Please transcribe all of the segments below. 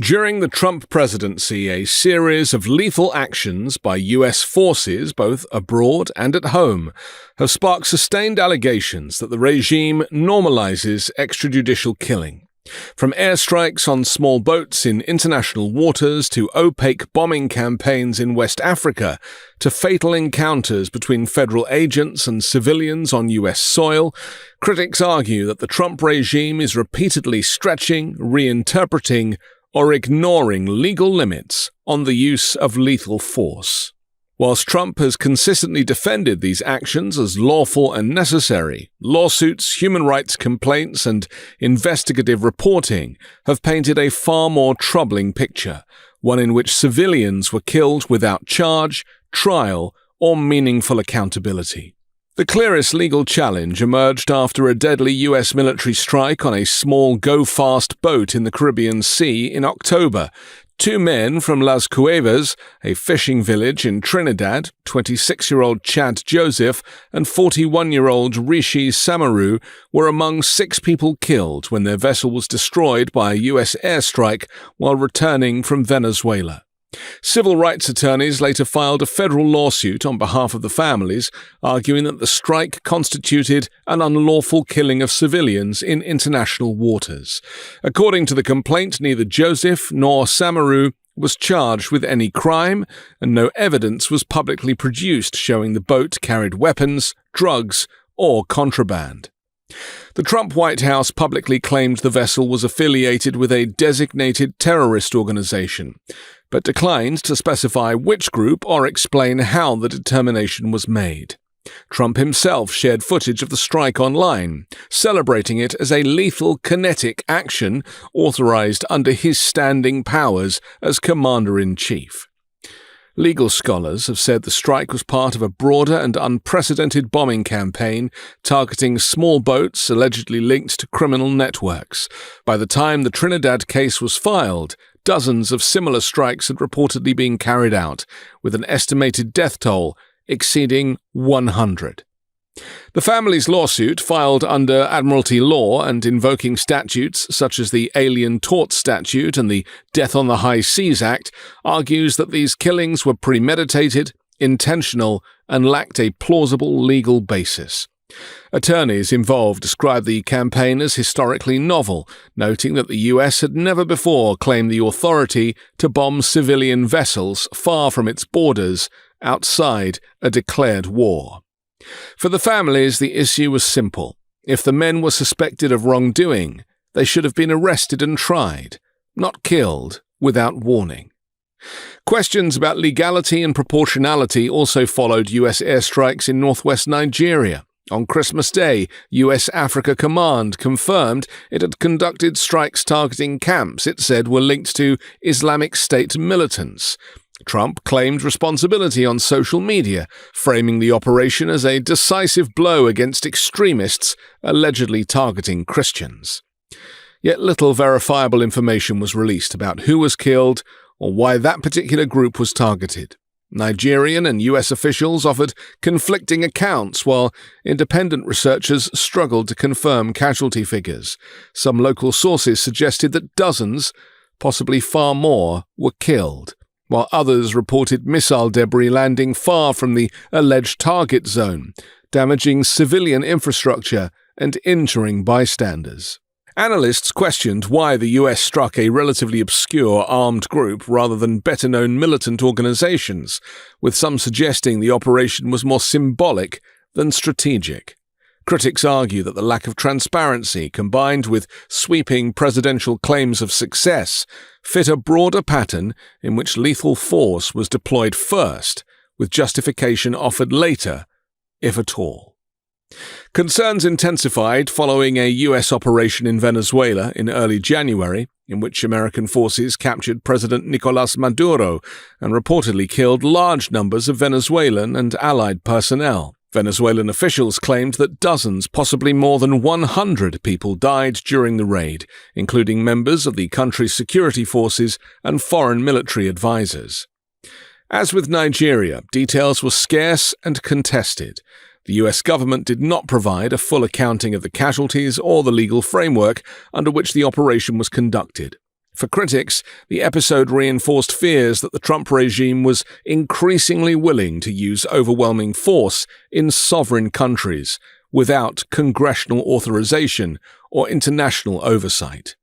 During the Trump presidency, a series of lethal actions by U.S. forces, both abroad and at home, have sparked sustained allegations that the regime normalizes extrajudicial killing. From airstrikes on small boats in international waters to opaque bombing campaigns in West Africa to fatal encounters between federal agents and civilians on U.S. soil, critics argue that the Trump regime is repeatedly stretching, reinterpreting, or ignoring legal limits on the use of lethal force. Whilst Trump has consistently defended these actions as lawful and necessary, lawsuits, human rights complaints, and investigative reporting have painted a far more troubling picture, one in which civilians were killed without charge, trial, or meaningful accountability. The clearest legal challenge emerged after a deadly U.S. military strike on a small go-fast boat in the Caribbean Sea in October. Two men from Las Cuevas, a fishing village in Trinidad, 26-year-old Chad Joseph and 41-year-old Rishi Samaru, were among 6 people killed when their vessel was destroyed by a U.S. airstrike while returning from Venezuela. Civil rights attorneys later filed a federal lawsuit on behalf of the families, arguing that the strike constituted an unlawful killing of civilians in international waters. According to the complaint, neither Joseph nor Samaru was charged with any crime, and no evidence was publicly produced showing the boat carried weapons, drugs, or contraband. The Trump White House publicly claimed the vessel was affiliated with a designated terrorist organization, but declined to specify which group or explain how the determination was made. Trump himself shared footage of the strike online, celebrating it as a lethal kinetic action authorized under his standing powers as commander-in-chief. Legal scholars have said the strike was part of a broader and unprecedented bombing campaign targeting small boats allegedly linked to criminal networks. By the time the Trinidad case was filed, dozens of similar strikes had reportedly been carried out, with an estimated death toll exceeding 100. The family's lawsuit, filed under Admiralty law and invoking statutes such as the Alien Tort Statute and the Death on the High Seas Act, argues that these killings were premeditated, intentional, and lacked a plausible legal basis. Attorneys involved described the campaign as historically novel, noting that the U.S. had never before claimed the authority to bomb civilian vessels far from its borders outside a declared war. For the families, the issue was simple. If the men were suspected of wrongdoing, they should have been arrested and tried, not killed without warning. Questions about legality and proportionality also followed U.S. airstrikes in northwest Nigeria. On Christmas Day, U.S. Africa Command confirmed it had conducted strikes targeting camps it said were linked to Islamic State militants. Trump claimed responsibility on social media, framing the operation as a decisive blow against extremists allegedly targeting Christians. Yet little verifiable information was released about who was killed or why that particular group was targeted. Nigerian and U.S. officials offered conflicting accounts, while independent researchers struggled to confirm casualty figures. Some local sources suggested that dozens, possibly far more, were killed, while others reported missile debris landing far from the alleged target zone, damaging civilian infrastructure and injuring bystanders. Analysts questioned why the U.S. struck a relatively obscure armed group rather than better-known militant organizations, with some suggesting the operation was more symbolic than strategic. Critics argue that the lack of transparency, combined with sweeping presidential claims of success, fit a broader pattern in which lethal force was deployed first, with justification offered later, if at all. Concerns intensified following a U.S. operation in Venezuela in early January, in which American forces captured President Nicolás Maduro and reportedly killed large numbers of Venezuelan and allied personnel. Venezuelan officials claimed that dozens, possibly more than 100 people died during the raid, including members of the country's security forces and foreign military advisors. As with Nigeria, details were scarce and contested. The U.S. government did not provide a full accounting of the casualties or the legal framework under which the operation was conducted. For critics, the episode reinforced fears that the Trump regime was increasingly willing to use overwhelming force in sovereign countries without congressional authorization or international oversight.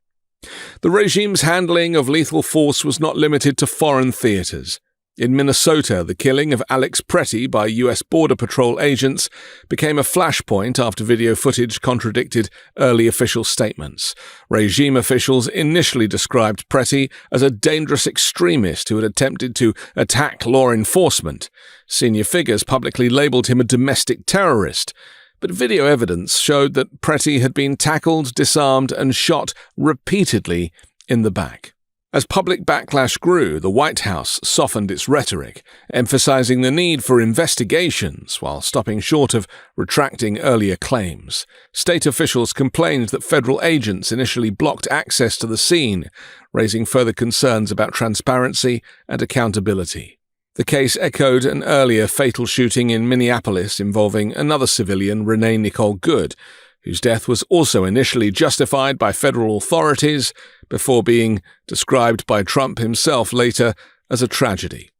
The regime's handling of lethal force was not limited to foreign theaters. In Minnesota, the killing of Alex Pretty by U.S. Border Patrol agents became a flashpoint after video footage contradicted early official statements. Regime officials initially described Pretty as a dangerous extremist who had attempted to attack law enforcement. Senior figures publicly labeled him a domestic terrorist. But video evidence showed that Pretty had been tackled, disarmed, and shot repeatedly in the back. As public backlash grew, the White House softened its rhetoric, emphasizing the need for investigations while stopping short of retracting earlier claims. State officials complained that federal agents initially blocked access to the scene, raising further concerns about transparency and accountability. The case echoed an earlier fatal shooting in Minneapolis involving another civilian, Renee Nicole Good, whose death was also initially justified by federal authorities before being described by Trump himself later as a tragedy.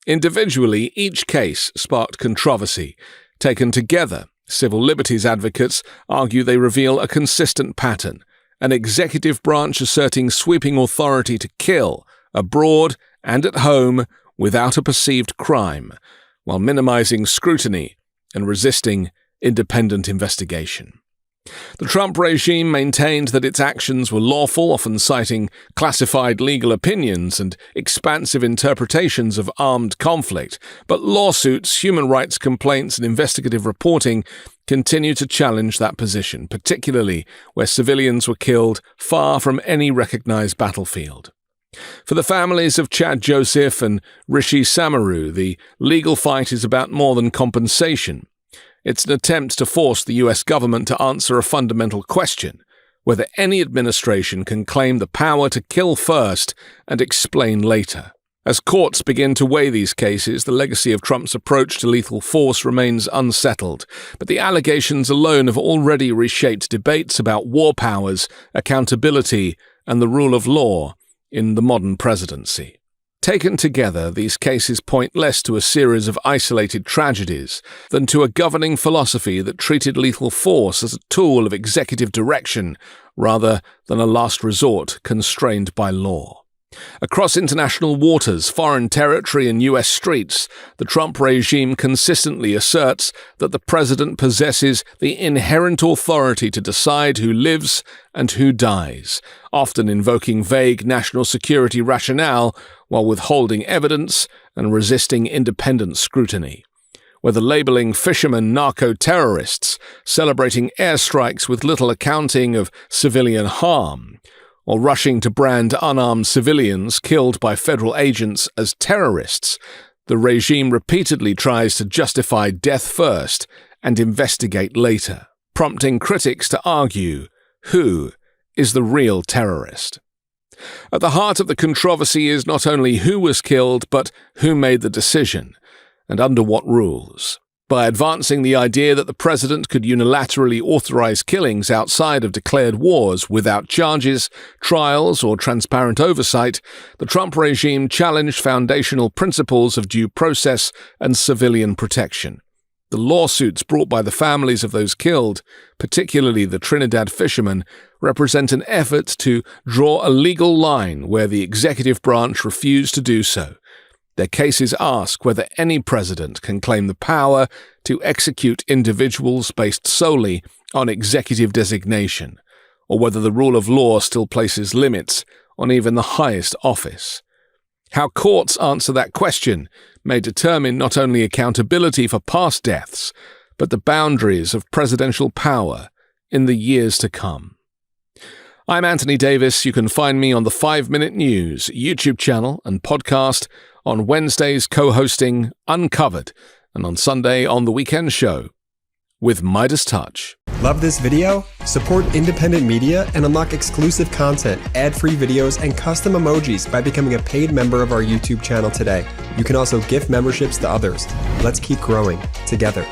Individually, each case sparked controversy. Taken together, civil liberties advocates argue they reveal a consistent pattern, an executive branch asserting sweeping authority to kill, abroad and at home, without a perceived crime, while minimizing scrutiny and resisting independent investigation. The Trump regime maintained that its actions were lawful, often citing classified legal opinions and expansive interpretations of armed conflict, but lawsuits, human rights complaints, and investigative reporting continue to challenge that position, particularly where civilians were killed far from any recognized battlefield. For the families of Chad Joseph and Rishi Samaru, the legal fight is about more than compensation. It's an attempt to force the US government to answer a fundamental question, whether any administration can claim the power to kill first and explain later. As courts begin to weigh these cases, the legacy of Trump's approach to lethal force remains unsettled, but the allegations alone have already reshaped debates about war powers, accountability, and the rule of law in the modern presidency. Taken together, these cases point less to a series of isolated tragedies than to a governing philosophy that treated lethal force as a tool of executive direction rather than a last resort constrained by law. Across international waters, foreign territory, and U.S. streets, the Trump regime consistently asserts that the president possesses the inherent authority to decide who lives and who dies, often invoking vague national security rationale while withholding evidence and resisting independent scrutiny. Whether labeling fishermen narco-terrorists, celebrating airstrikes with little accounting of civilian harm, or rushing to brand unarmed civilians killed by federal agents as terrorists, the regime repeatedly tries to justify death first and investigate later, prompting critics to argue, who is the real terrorist? At the heart of the controversy is not only who was killed, but who made the decision, and under what rules. By advancing the idea that the president could unilaterally authorize killings outside of declared wars without charges, trials, or transparent oversight, the Trump regime challenged foundational principles of due process and civilian protection. The lawsuits brought by the families of those killed, particularly the Trinidad fishermen, represent an effort to draw a legal line where the executive branch refused to do so. Their cases ask whether any president can claim the power to execute individuals based solely on executive designation, or whether the rule of law still places limits on even the highest office. How courts answer that question may determine not only accountability for past deaths, but the boundaries of presidential power in the years to come. I'm Anthony Davis. You can find me on the 5 Minute News YouTube channel and podcast, on Wednesdays co-hosting Uncovered, and on Sunday on The Weekend Show with MeidasTouch. Love this video? Support independent media and unlock exclusive content, ad-free videos, and custom emojis by becoming a paid member of our YouTube channel today. You can also gift memberships to others. Let's keep growing together.